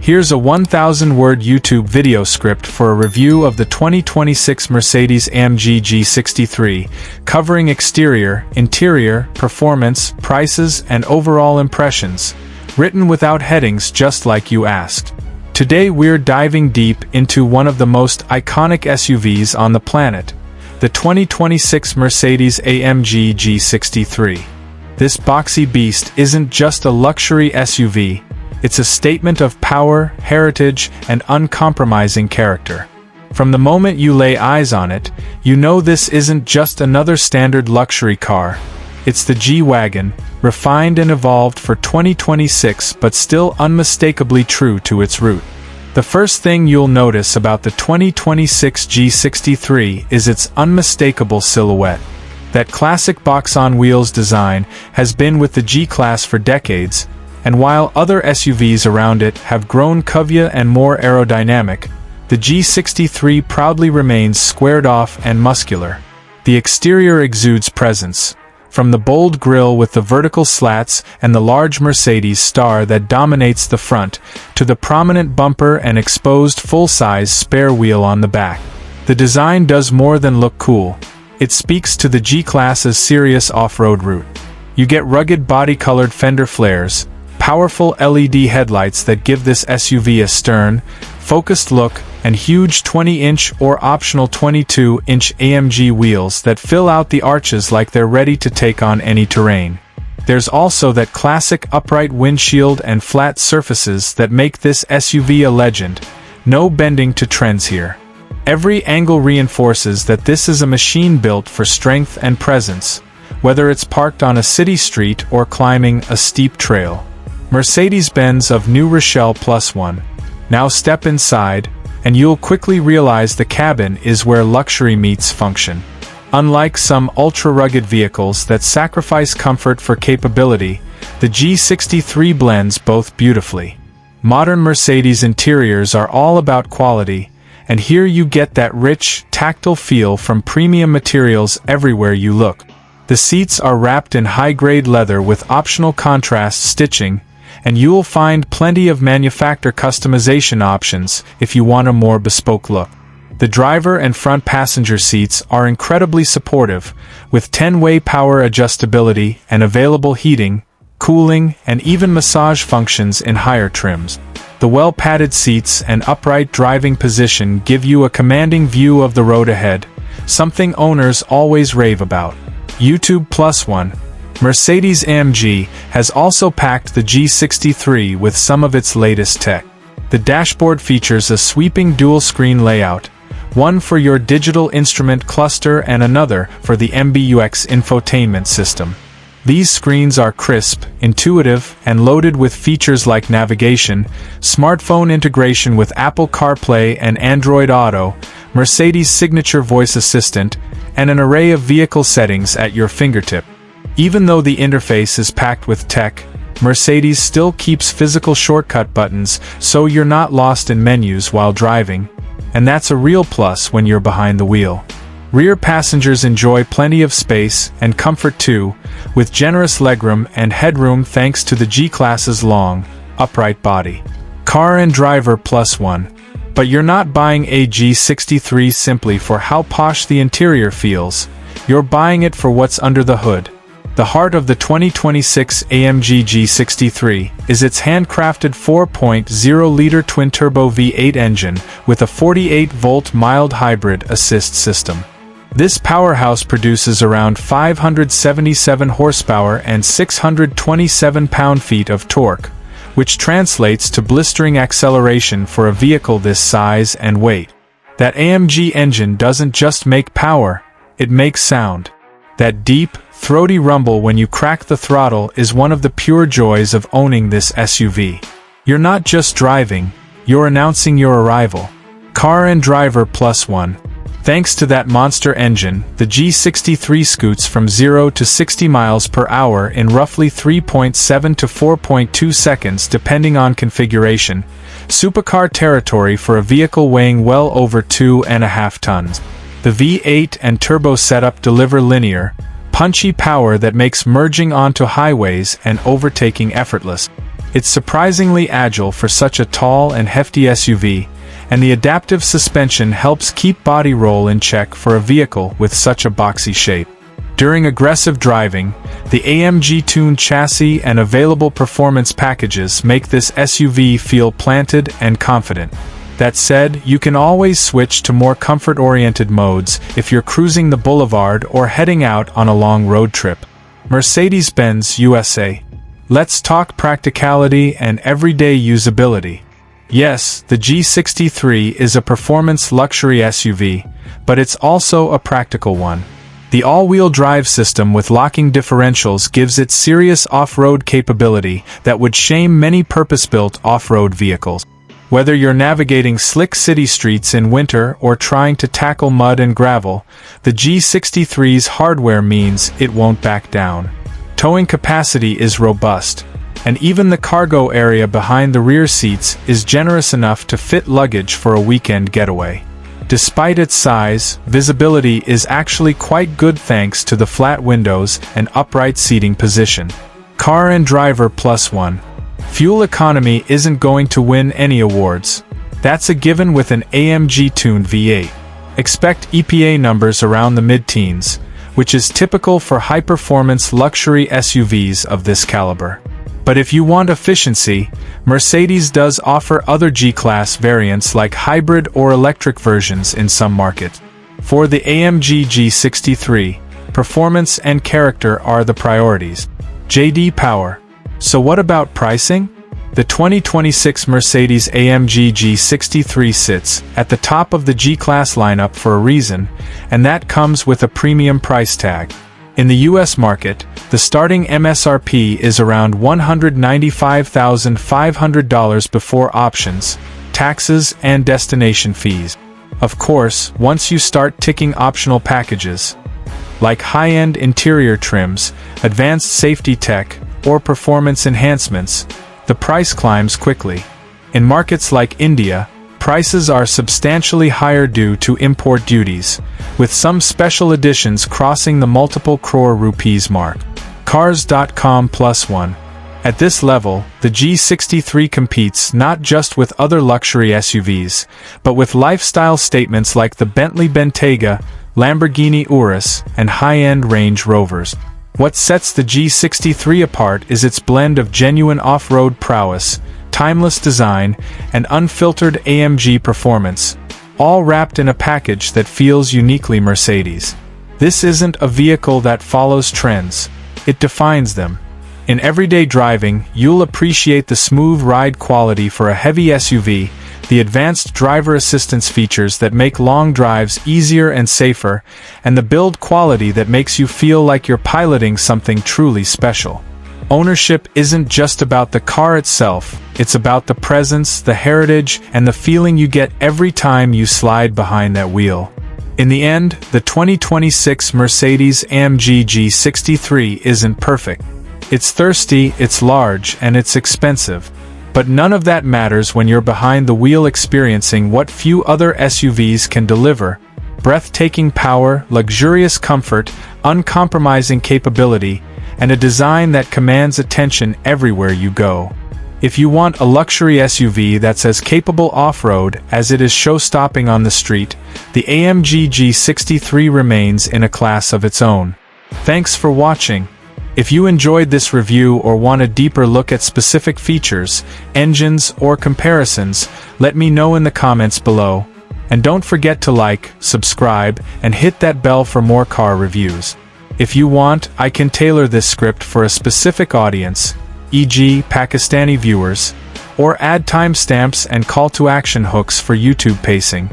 Here's a 1,000-word YouTube video script for a review of the 2026 Mercedes-AMG G63, covering exterior, interior, performance, prices, and overall impressions, written without headings just like you asked. Today we're diving deep into one of the most iconic SUVs on the planet, the 2026 Mercedes-AMG G63. This boxy beast isn't just a luxury SUV, it's a statement of power, heritage, and uncompromising character. From the moment you lay eyes on it, you know this isn't just another standard luxury car. It's the G-Wagon, refined and evolved for 2026 but still unmistakably true to its root. The first thing you'll notice about the 2026 G63 is its unmistakable silhouette. That classic box-on-wheels design has been with the G-Class for decades, and while other SUVs around it have grown curvier and more aerodynamic, the G63 proudly remains squared off and muscular. The exterior exudes presence, from the bold grille with the vertical slats and the large Mercedes star that dominates the front, to the prominent bumper and exposed full-size spare wheel on the back. The design does more than look cool. It speaks to the G-Class's serious off-road route. You get rugged body-colored fender flares, powerful LED headlights that give this SUV a stern, focused look, and huge 20-inch or optional 22-inch AMG wheels that fill out the arches like they're ready to take on any terrain. There's also that classic upright windshield and flat surfaces that make this SUV a legend. No bending to trends here. Every angle reinforces that this is a machine built for strength and presence, whether it's parked on a city street or climbing a steep trail. Mercedes-Benz of New Rochelle +1. Now step inside, and you'll quickly realize the cabin is where luxury meets function. Unlike some ultra-rugged vehicles that sacrifice comfort for capability, the G63 blends both beautifully. Modern Mercedes interiors are all about quality, and here you get that rich, tactile feel from premium materials everywhere you look. The seats are wrapped in high-grade leather with optional contrast stitching, and you'll find plenty of manufacturer customization options if you want a more bespoke look. The driver and front passenger seats are incredibly supportive, with 10-way power adjustability and available heating, cooling, and even massage functions in higher trims. The well-padded seats and upright driving position give you a commanding view of the road ahead, something owners always rave about. YouTube +1. Mercedes-AMG has also packed the G63 with some of its latest tech. The dashboard features a sweeping dual-screen layout, one for your digital instrument cluster and another for the MBUX infotainment system. These screens are crisp, intuitive, and loaded with features like navigation, smartphone integration with Apple CarPlay and Android Auto, Mercedes' signature voice assistant, and an array of vehicle settings at your fingertip. Even though the interface is packed with tech, Mercedes still keeps physical shortcut buttons so you're not lost in menus while driving, and that's a real plus when you're behind the wheel. Rear passengers enjoy plenty of space and comfort too, with generous legroom and headroom thanks to the G-Class's long, upright body. Car and driver +1. But you're not buying a G63 simply for how posh the interior feels, you're buying it for what's under the hood. The heart of the 2026 AMG G63 is its handcrafted 4.0-liter twin-turbo V8 engine with a 48-volt mild hybrid assist system. This powerhouse produces around 577 horsepower and 627 pound-feet of torque, which translates to blistering acceleration for a vehicle this size and weight. That AMG engine doesn't just make power, it makes sound. That deep, throaty rumble when you crack the throttle is one of the pure joys of owning this SUV. You're not just driving, you're announcing your arrival. Car and driver +1. Thanks to that monster engine, the G63 scoots from 0 to 60 miles per hour in roughly 3.7 to 4.2 seconds depending on configuration, supercar territory for a vehicle weighing well over 2.5 tons. The V8 and turbo setup deliver linear, punchy power that makes merging onto highways and overtaking effortless. It's surprisingly agile for such a tall and hefty SUV, and the adaptive suspension helps keep body roll in check for a vehicle with such a boxy shape. During aggressive driving, the AMG-tuned chassis and available performance packages make this SUV feel planted and confident. That said, you can always switch to more comfort-oriented modes if you're cruising the boulevard or heading out on a long road trip. Mercedes-Benz USA. Let's talk practicality and everyday usability. Yes, the G63 is a performance luxury SUV, but it's also a practical one. The all-wheel drive system with locking differentials gives it serious off-road capability that would shame many purpose-built off-road vehicles. Whether you're navigating slick city streets in winter or trying to tackle mud and gravel, the G63's hardware means it won't back down. Towing capacity is robust, and even the cargo area behind the rear seats is generous enough to fit luggage for a weekend getaway. Despite its size, visibility is actually quite good thanks to the flat windows and upright seating position. Car and driver +1. Fuel economy isn't going to win any awards. That's a given with an AMG-tuned V8. Expect EPA numbers around the mid-teens, which is typical for high-performance luxury SUVs of this caliber. But if you want efficiency, Mercedes does offer other G-Class variants like hybrid or electric versions in some markets. For the AMG G63, performance and character are the priorities. JD Power. So what about pricing? The 2026 Mercedes-AMG G63 sits at the top of the G-Class lineup for a reason, and that comes with a premium price tag. In the US market, the starting MSRP is around $195,500 before options, taxes, and destination fees. Of course, once you start ticking optional packages, like high-end interior trims, advanced safety tech, or performance enhancements, the price climbs quickly. In markets like India, prices are substantially higher due to import duties, with some special editions crossing the multiple crore rupees mark. Cars.com +1. At this level, the G63 competes not just with other luxury SUVs, but with lifestyle statements like the Bentley Bentayga, Lamborghini Urus, and high-end Range Rovers. What sets the G63 apart is its blend of genuine off-road prowess, timeless design, and unfiltered AMG performance, all wrapped in a package that feels uniquely Mercedes. This isn't a vehicle that follows trends, it defines them. In everyday driving, you'll appreciate the smooth ride quality for a heavy SUV, the advanced driver assistance features that make long drives easier and safer, and the build quality that makes you feel like you're piloting something truly special. Ownership isn't just about the car itself, it's about the presence, the heritage, and the feeling you get every time you slide behind that wheel. In the end, the 2026 Mercedes-AMG G63 isn't perfect. It's thirsty, it's large, and it's expensive. But none of that matters when you're behind the wheel experiencing what few other SUVs can deliver: breathtaking power, luxurious comfort, uncompromising capability, and a design that commands attention everywhere you go. If you want a luxury SUV that's as capable off-road as it is show-stopping on the street, the AMG G63 remains in a class of its own. Thanks for watching. If you enjoyed this review or want a deeper look at specific features, engines, or comparisons, let me know in the comments below. And don't forget to like, subscribe, and hit that bell for more car reviews. If you want, I can tailor this script for a specific audience, e.g. Pakistani viewers, or add timestamps and call-to-action hooks for YouTube pacing.